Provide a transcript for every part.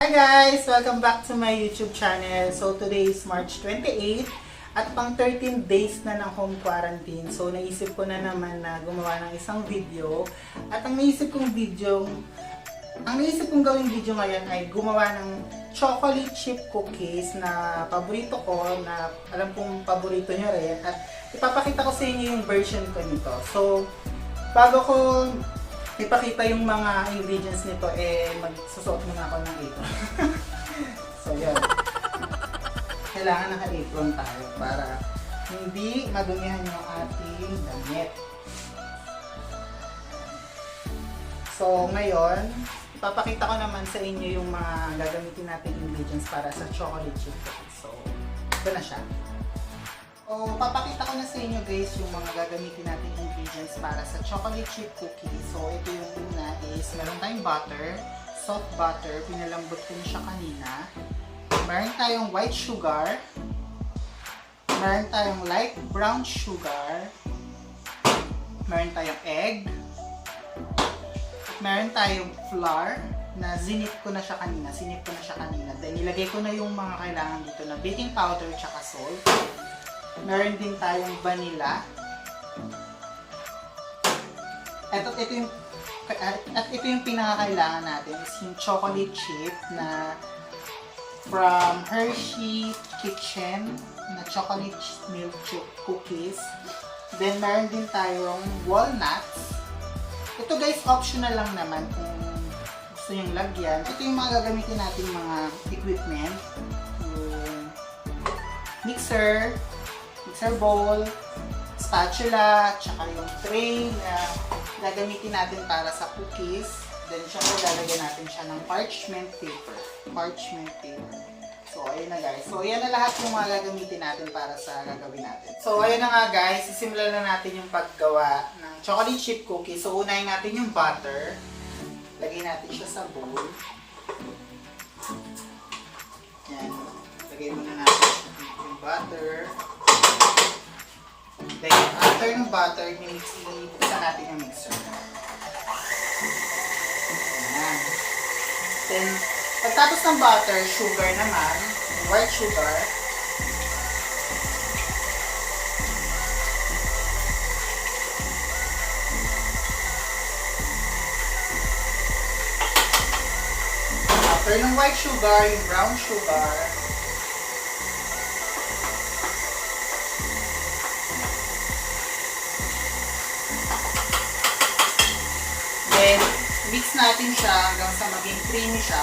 Hi guys! Welcome back to my YouTube channel. So today is March 28 at pang 13 days na ng home quarantine. So naisip ko na naman na gumawa ng isang video. At ang naisip kong gawing video ngayon ay gumawa ng chocolate chip cookies na paborito ko, na alam kong paborito nyo rin. At ipapakita ko sa inyo yung version ko nito. So bago ko ipakita yung mga ingredients nito, magsusuot muna ako ng apron. So yun. Kailangan naka-apron tayo para hindi madumihan yung ating damit. So ngayon, ipapakita ko naman sa inyo yung mga gagamitin nating ingredients para sa chocolate chip cookies. So, ito na siya. So, papakita ko na sa inyo guys yung mga gagamitin natin ingredients para sa chocolate chip cookies. So, ito yung una is, meron tayong butter, soft butter, pinalambot ko na siya kanina. Meron tayong white sugar, meron tayong light brown sugar, meron tayong egg, meron tayong flour, na sinip ko na siya kanina. Then, nilagay ko na yung mga kailangan dito na baking powder tsaka salt. Meron din tayong vanilla. At ito yung pinakakailangan natin is yung chocolate chip na from Hershey Kitchen na chocolate milk chip cookies. Then meron din tayong walnuts. Ito guys, optional lang naman kung gusto yung lagyan. Ito yung mga gagamitin natin mga equipment. Yung mixer bowl, spatula, tsaka yung tray na gagamitin natin para sa cookies. Then, syempre, lalagyan natin siya ng parchment paper. So, ayun na guys. So, ayan na lahat yung mga gagamitin natin para sa gagawin natin. So, ayun na nga guys. Sisimulan na natin yung paggawa ng chocolate chip cookies. So, unahin natin yung butter. Lagay natin siya sa bowl. Yan. Lagay muna natin yung butter. Then, after ng butter, i-mix natin yung mixer. Ayan. Then, pagtapos ng butter, sugar naman, white sugar. After ng white sugar, yung brown sugar. Then, mix natin siya hanggang sa maging creamy siya.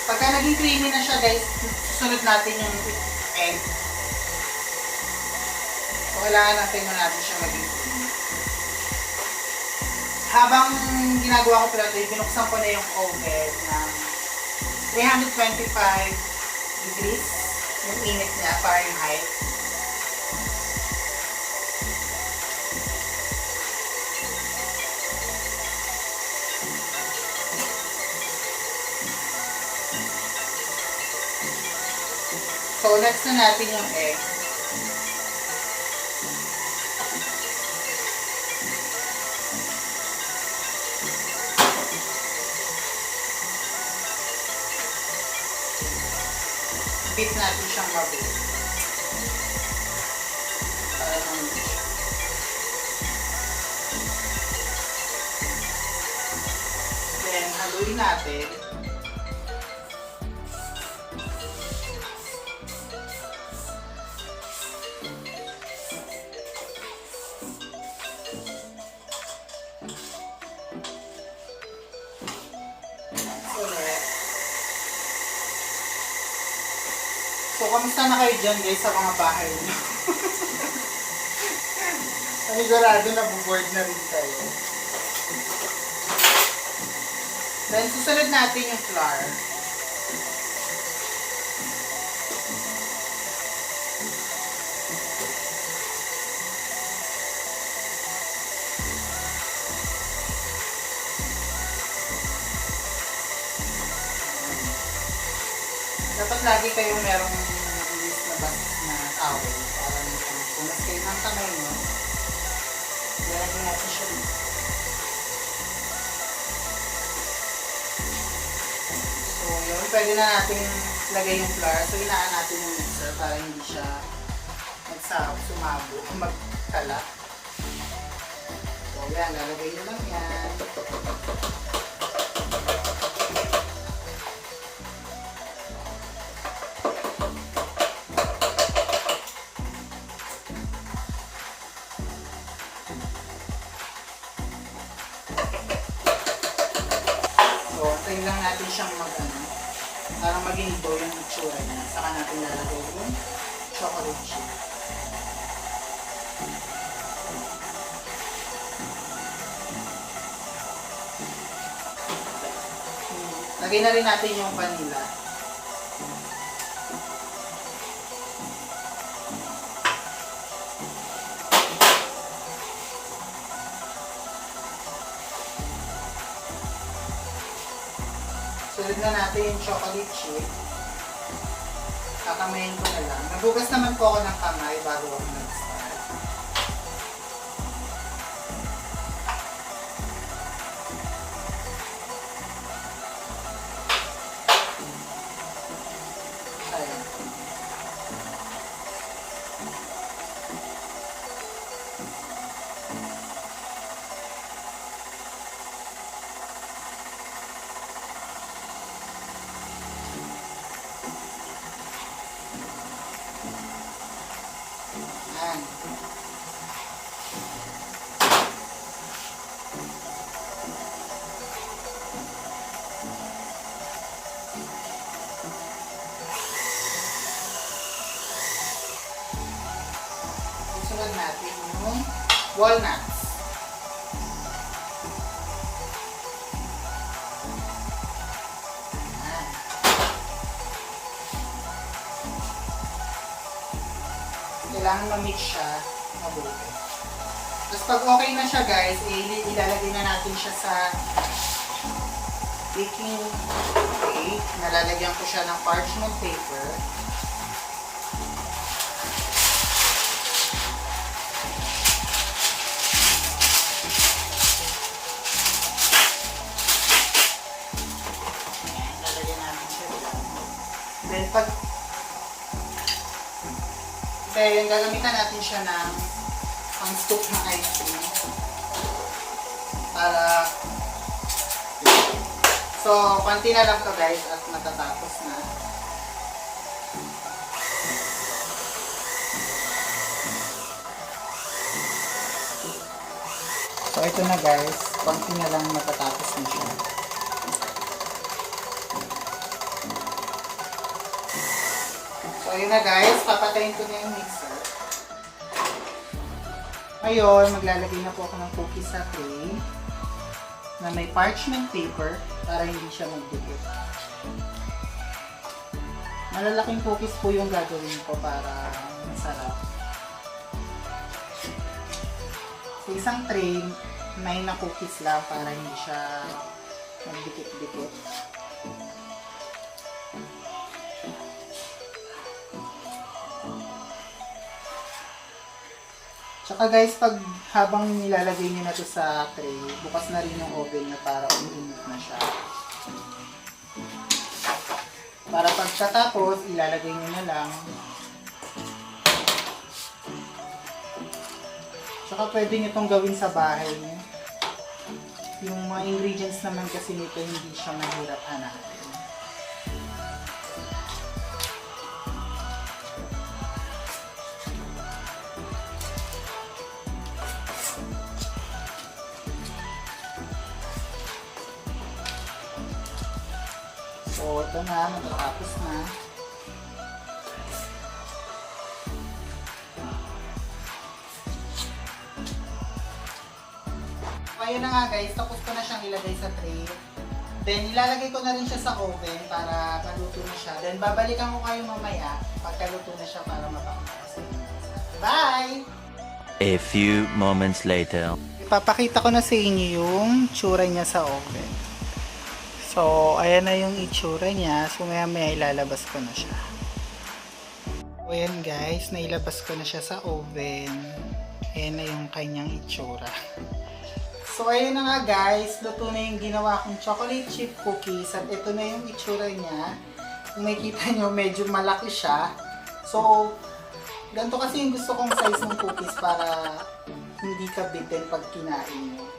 Pagka naging creamy na siya guys, susunod natin yung egg. So, kailangan natin siya maging creamy. Habang ginagawa ko pala ito, binuksan ko na yung oven ng 325 degrees, yung init niya, Fahrenheit. So, next na natin yung egg. Beat natin siyang mabuti. Para mamili siya. Then, haluin natin. So, kamusta na kayo dyan guys sa mga bahay niyo? Panigurado na bored na rin kayo. Then, susunod natin yung flour. Dapat lagi kayong merong mabilis na bastos na towel para punas kayo ng kamay nyo. Lalagyan natin siya dito. pwede na natin lagay yung flour. So, inaan natin yung mixer para hindi siya sumabo, magkala. So, yan. Lalagay nyo lang yan. So, tayo lang natin siyang para maging dough yung itsura niya. Saka natin lalagay yung chocolate chip. Lagay na rin natin yung vanilla. Sunod na natin yung chocolate chip. Kakamayin ko na lang. Nagbugas naman po ako ng kamay bago ako nag-start. Ayan. Ayan. Sunod natin yung walnuts. Ayan. Kailangan ma-mix siya mabuti. Tapos pag okay na siya guys, ilalagay na natin siya sa baking tray. Nalalagyan ko siya ng parchment paper. Ayan, lalagyan natin siya dyan. Then gagamitan natin siya ng pang-scoop ng ice cream. So, konti na lang to guys at matatapos na. So, ito na guys. Konti na lang matatapos na siya. So, yun na guys. Papatayin ko na yung mixer. Ngayon, maglalagay na po ako ng cookies sa tray na may parchment paper para hindi siya magdikit. Malalaking cookies po yung gagawin ko para masarap. Sa isang tray, 9 na cookies lang para hindi siya magdikit-dikit. Tsaka guys, habang nilalagay niyo na ito sa tray, bukas na rin yung oven na para uminit na siya. Para pagkatapos, ilalagay niyo na lang. Tsaka pwede niyo itong gawin sa bahay niyo. Yung mga ingredients naman kasi nito hindi siya mahirap hanapin. So, ito na, matatapos na. Ayun na nga guys, tapos ko na siyang ilagay sa tray. Then, ilalagay ko na rin siya sa oven para maluto na siya. Then, babalikan ko kayo mamaya pagkaluto na siya para mapakita. Bye! A few moments later. Ipapakita ko na sa inyo yung tsura niya sa oven. So, ayan na yung itsura niya. So, maya ilalabas ko na siya. So, ayan guys, nailabas ko na siya sa oven. Ayan na yung kanyang itsura. So, ayun na nga guys. Luto na yung ginawa kong chocolate chip cookies. At ito na yung itsura niya. Kung makikita nyo, medyo malaki siya. So, ganito kasi yung gusto kong size ng cookies para hindi ka bitin pag kinain mo.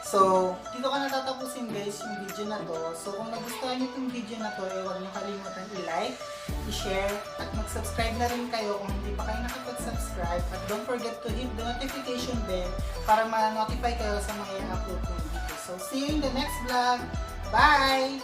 So, dito ka natatapusin guys yung video na to. So, kung nagustuhan nyo itong video na to, huwag nyo kalimutan i-like, i-share, at mag-subscribe na rin kayo kung hindi pa kayo nakapag-subscribe. At don't forget to hit the notification bell para ma-notify kayo sa mga i-upload kong video. So, see you in the next vlog. Bye!